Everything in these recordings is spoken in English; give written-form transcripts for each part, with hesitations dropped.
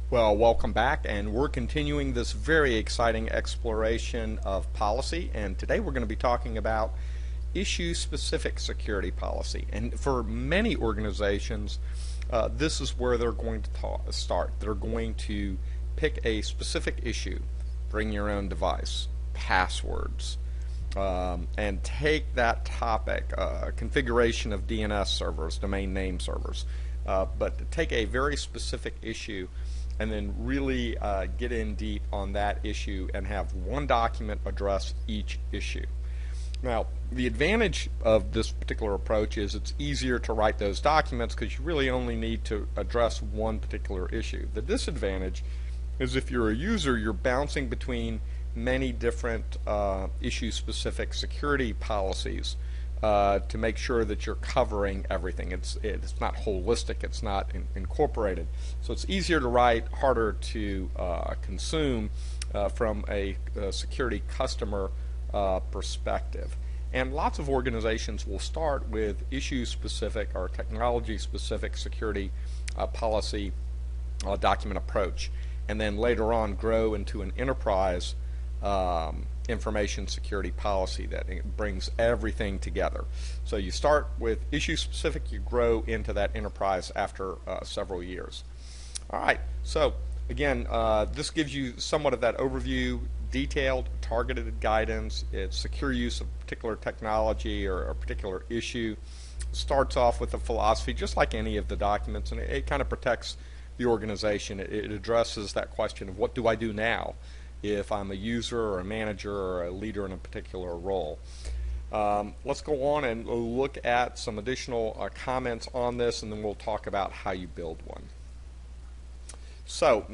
Well, welcome back, and we're continuing this very exciting exploration of policy. And today we're going to be talking about issue-specific security policy. And for many organizations, this is where they're going to start. They're going to pick a specific issue, bring your own device, passwords, and take that topic, configuration of DNS servers, domain name servers, but take a very specific issue and then really get in deep on that issue and have one document address each issue. Now, the advantage of this particular approach is it's easier to write those documents because you really only need to address one particular issue. The disadvantage is if you're a user, you're bouncing between many different issue-specific security policies to make sure that you're covering everything. It's not holistic, it's not incorporated. So it's easier to write, harder to consume from a security customer perspective. And lots of organizations will start with issue-specific or technology-specific security policy document approach, and then later on grow into an enterprise information security policy that brings everything together. So you start with issue specific, you grow into that enterprise after several years. Alright, so again, this gives you somewhat of that overview, detailed, targeted guidance. It's secure use of particular technology or a particular issue. Starts off with a philosophy just like any of the documents, and it kind of protects the organization. It addresses that question of what do I do now if I'm a user or a manager or a leader in a particular role. Let's go on and look at some additional comments on this, and then we'll talk about how you build one. So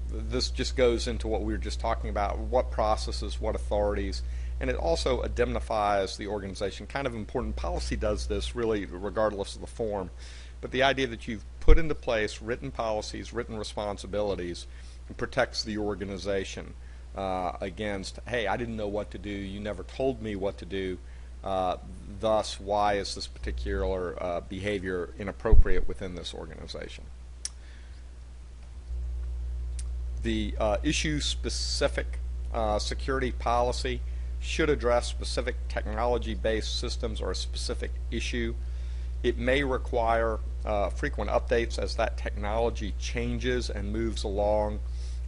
this just goes into what we were just talking about, what processes, what authorities, and it also indemnifies the organization. Kind of important. Policy does this really regardless of the form, but the idea that you've put into place written policies, written responsibilities, protects the organization against, hey, I didn't know what to do, you never told me what to do, thus why is this particular behavior inappropriate within this organization. The issue-specific security policy should address specific technology-based systems or a specific issue. It may require frequent updates as that technology changes and moves along,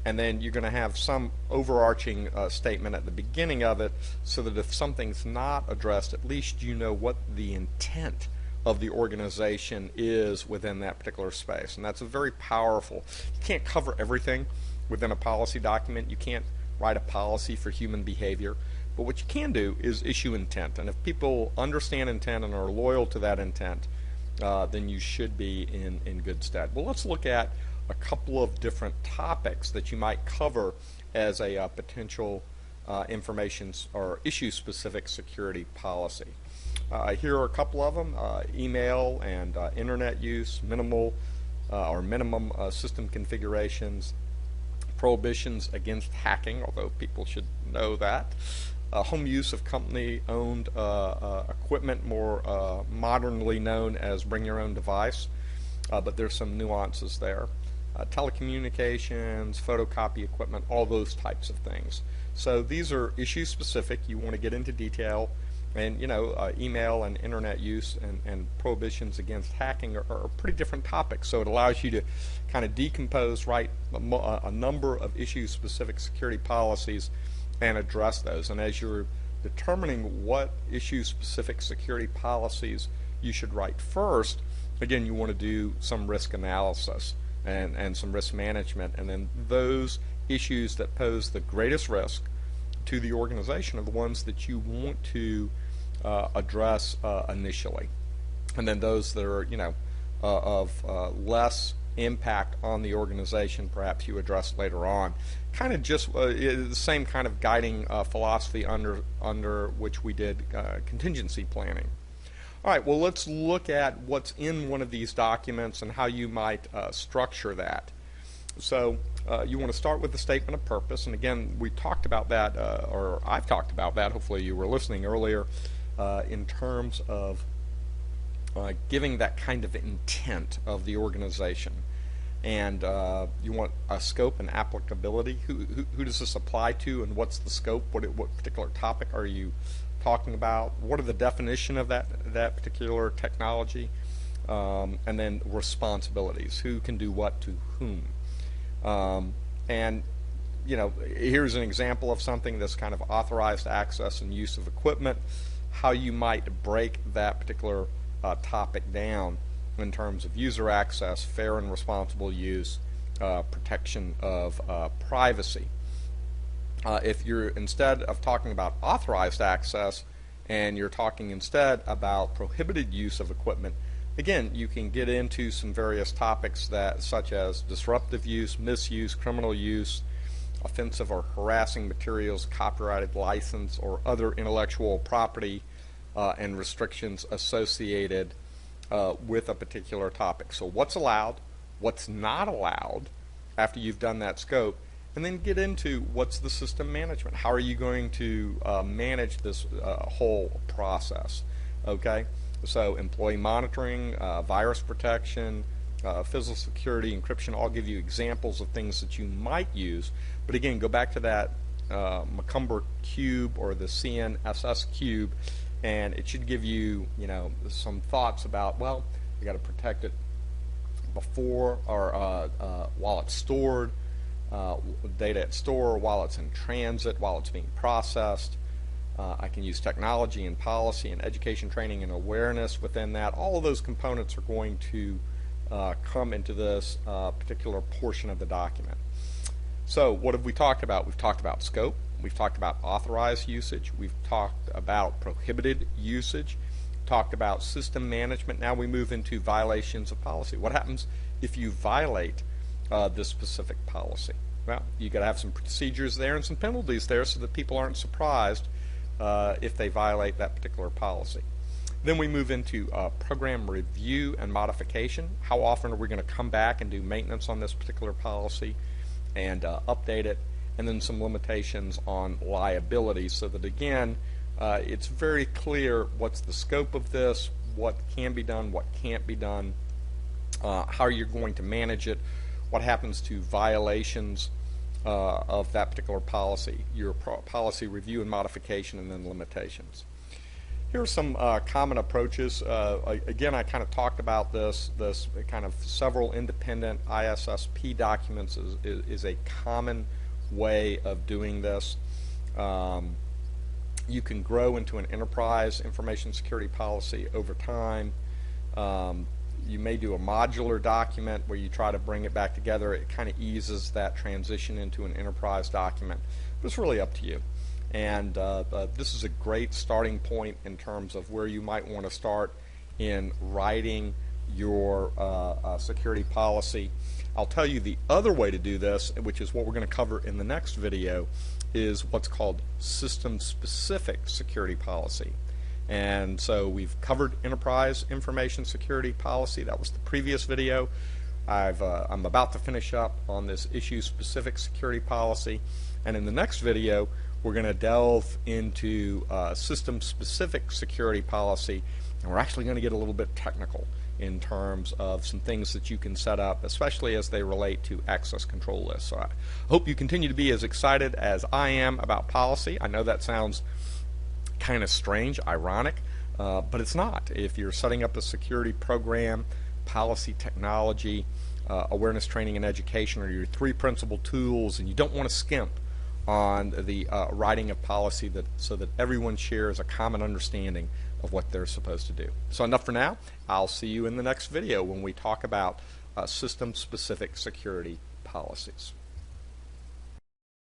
and then you're going to have some overarching statement at the beginning of it so that if something's not addressed, at least you know what the intent of the organization is within that particular space. And that's a very powerful. You can't cover everything within a policy document. You can't write a policy for human behavior, but what you can do is issue intent, and if people understand intent and are loyal to that intent, then you should be in good stead. Well, let's look at a couple of different topics that you might cover as a potential information or issue-specific security policy. Here are a couple of them: email and internet use, minimal or minimum system configurations, prohibitions against hacking, although people should know that, home use of company-owned equipment, more modernly known as bring your own device, but there's some nuances there. Telecommunications, photocopy equipment, all those types of things. So these are issue specific. You want to get into detail, and email and internet use and prohibitions against hacking are pretty different topics. So it allows you to kind of decompose, write a number of issue specific security policies and address those. And as you're determining what issue specific security policies you should write first, again, you want to do some risk analysis and some risk management, and then those issues that pose the greatest risk to the organization are the ones that you want to address initially, and then those that are of less impact on the organization perhaps you address later on. Kind of just the same kind of guiding philosophy under which we did contingency planning. Alright, well, let's look at what's in one of these documents and how you might structure that. So you want to start with the statement of purpose, and again, we talked about that, or I've talked about that, hopefully you were listening earlier, in terms of giving that kind of intent of the organization. and you want a scope and applicability. Who does this apply to, and what's the scope? What particular topic are you talking about? What are the definition of that particular technology? And then responsibilities. Who can do what to whom? And here's an example of something that's kind of authorized access and use of equipment, how you might break that particular topic down in terms of user access, fair and responsible use, protection of privacy. If you're, instead of talking about authorized access, and you're talking instead about prohibited use of equipment, again, you can get into some various topics such as disruptive use, misuse, criminal use, offensive or harassing materials, copyrighted license, or other intellectual property and restrictions associated with a particular topic. So what's allowed, what's not allowed after you've done that scope, and then get into what's the system management. How are you going to manage this whole process? Okay, so employee monitoring, virus protection, physical security, encryption. I'll give you examples of things that you might use. But again, go back to that Macomber cube or the CNSS cube, and it should give you, some thoughts about, well, you got to protect it before or while it's stored, data at store, while it's in transit, while it's being processed. I can use technology and policy and education, training, and awareness within that. All of those components are going to come into this particular portion of the document. So what have we talked about? We've talked about scope. We've talked about authorized usage. We've talked about prohibited usage. Talked about system management. Now we move into violations of policy. What happens if you violate this specific policy? Well, you got to have some procedures there and some penalties there so that people aren't surprised if they violate that particular policy. Then we move into program review and modification. How often are we going to come back and do maintenance on this particular policy and update it? And then some limitations on liability, so that again, it's very clear what's the scope of this, what can be done, what can't be done, how you're going to manage it, what happens to violations of that particular policy, your policy review and modification, and then limitations. Here are some common approaches. Again, I kind of talked about this kind of several independent ISSP documents is a common way of doing this. You can grow into an enterprise information security policy over time. You may do a modular document where you try to bring it back together. It kind of eases that transition into an enterprise document, but it's really up to you. And this is a great starting point in terms of where you might want to start in writing your security policy. I'll tell you the other way to do this, which is what we're going to cover in the next video, is what's called system-specific security policy. And so we've covered enterprise information security policy. That was the previous video. I'm about to finish up on this issue-specific security policy. And in the next video, we're going to delve into system-specific security policy, and we're actually going to get a little bit technical in terms of some things that you can set up, especially as they relate to access control lists. So I hope you continue to be as excited as I am about policy. I know that sounds kind of strange, ironic, but it's not. If you're setting up a security program, policy, technology, awareness, training, and education are your three principal tools, and you don't want to skimp on the writing of policy so that everyone shares a common understanding of what they're supposed to do. So enough for now. I'll see you in the next video when we talk about system-specific security policies.